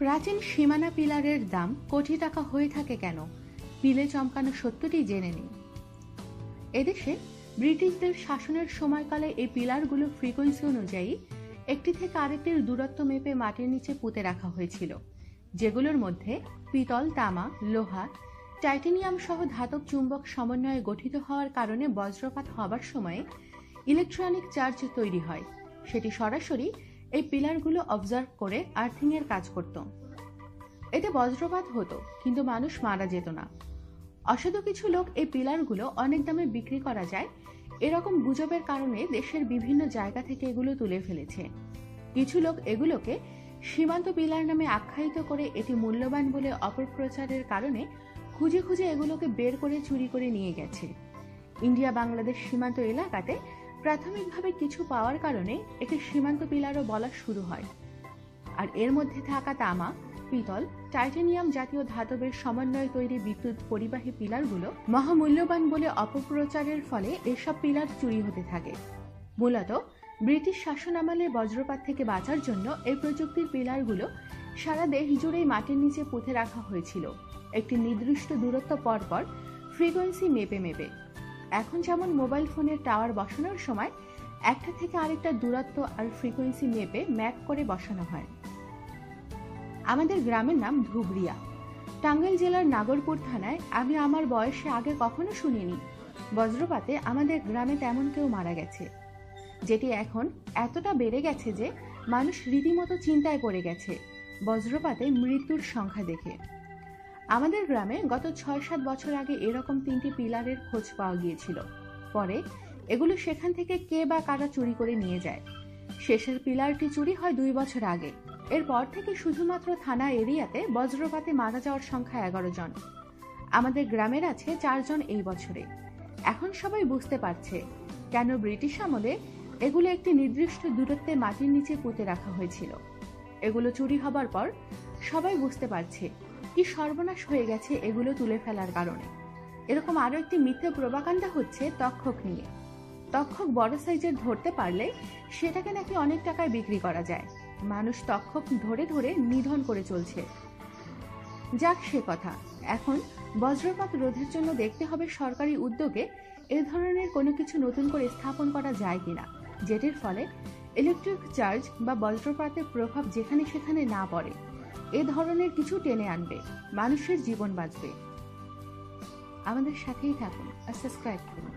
প্রাচীন সীমানা পিলারের দাম কোটি টাকা হয়ে থাকে কেন? পিলে চমকানো সত্যটি জেনে নিন। এদেশে ব্রিটিশদের শাসনের সময়কালে এই পিলারগুলো ফ্রিকোয়েন্সি অনুযায়ী একটি থেকে আরেকটির দূরত্ব মেপে মাটির নিচে পুঁতে রাখা হয়েছিল, যেগুলোর মধ্যে পিতল, তামা, লোহা, টাইটেনিয়াম সহ ধাতব চুম্বক সমন্বয়ে গঠিত হওয়ার কারণে বজ্রপাত হবার সময়ে ইলেকট্রনিক চার্জ তৈরি হয়। সেটি সরাসরি এই পিলারগুলো অবজার্ভ করে আর্থিং এর কাজ করত। এতে বজ্রপাত হতো, কিন্তু মানুষ মারা যেত না। অসাধু কিছু লোক এই পিলারগুলো অনেক দামে বিক্রি করা যায় এরকম গুজবের কারণে দেশের বিভিন্ন জায়গা থেকে এগুলো তুলে ফেলেছে। কিছু লোক এগুলোকে সীমান্ত পিলার নামে আখ্যায়িত করে এটি মূল্যবান বলে অপপ্রচারের কারণে খুঁজে খুঁজে এগুলোকে বের করে চুরি করে নিয়ে গেছে। ইন্ডিয়া বাংলাদেশ সীমান্ত এলাকাতে প্রাথমিকভাবে কিছু পাওয়ার কারণে একে সীমান্ত পিলারও বলা শুরু হয়। আর এর মধ্যে থাকা তামা, পিতল, টাইটেনিয়াম জাতীয় ধাতবের সমন্বয়ে তৈরি বিদ্যুৎ পরিবাহী পিলারগুলো মহামূল্যবান বলে অপপ্রচারের ফলে এসব পিলার চুরি হতে থাকে। মূলত ব্রিটিশ শাসনামলে বজ্রপাত থেকে বাঁচার জন্য এই প্রযুক্তির পিলারগুলো সারা দেশ জুড়েই মাটির নিচে পুঁতে রাখা হয়েছিল, একটি নির্দিষ্ট দূরত্ব পরপর ফ্রিকোয়েন্সি মেপে মেপে। এখন যেমন মোবাইল ফোনের টাওয়ার বসানোর সময় একটা থেকে আরেকটা দূরত্ব আর ফ্রিকোয়েন্সি মেপে ম্যাপ করে বসানো হয়। আমাদের গ্রামের নাম ধুবরিয়া, টাঙ্গাইল জেলার নাগরপুর থানায়। আমি আমার বয়সে আগে কখনো শুনিনি বজ্রপাতে আমাদের গ্রামে তেমন কেউ মারা গেছে, যেটি এখন এতটা বেড়ে গেছে যে মানুষ রীতিমতো চিন্তায় পড়ে গেছে বজ্রপাতে মৃত্যুর সংখ্যা দেখে। আমাদের গ্রামে গত ৬-৭ বছর আগে এরকম ৩টি পিলারের খোঁজ পাওয়া গিয়েছিল। পরে এগুলো সেখান থেকে কে বা কারা চুরি করে নিয়ে যায়। শেষের পিলারটি চুরি হয় ২ বছর আগে। এরপর থেকে শুধুমাত্র থানা এরিয়াতে বজ্রপাতে মারা যাওয়ার সংখ্যা ১১ জন। আমাদের গ্রামের আছে ৪ জন এই বছরে। এখন সবাই বুঝতে পারছে কেন ব্রিটিশ আমলে এগুলো একটি নির্দিষ্ট দূরত্বে মাটির নিচে পুঁতে রাখা হয়েছিল। এগুলো চুরি হবার পর সবাই বুঝতে পারছে কি সর্বনাশ হয়ে গেছে এগুলো তুলে ফেলার কারণে। এরকম আরো একটি মিথ্যে প্রোপাগান্ডা হচ্ছে তক্ষক নিয়ে। তক্ষক বড় সাইজের ধরতে পারলে সেটাকে নাকি অনেক টাকায় বিক্রি করা যায়। মানুষ তক্ষক ধরে ধরে নিধন করে চলছে। যাক সে কথা, এখন বজ্রপাত রোধের জন্য দেখতে হবে সরকারি উদ্যোগে এ ধরনের কোনো কিছু নতুন করে স্থাপন করা যায় কিনা, যেটির ফলে ইলেকট্রিক চার্জ বা বজ্রপাতের প্রভাব যেখানে সেখানে না পড়ে। এ ধরনের কিছু টেনে আনবে, মানুষের জীবন বাঁচবে। আমাদের সাথেই থাকুন আর সাবস্ক্রাইব করুন।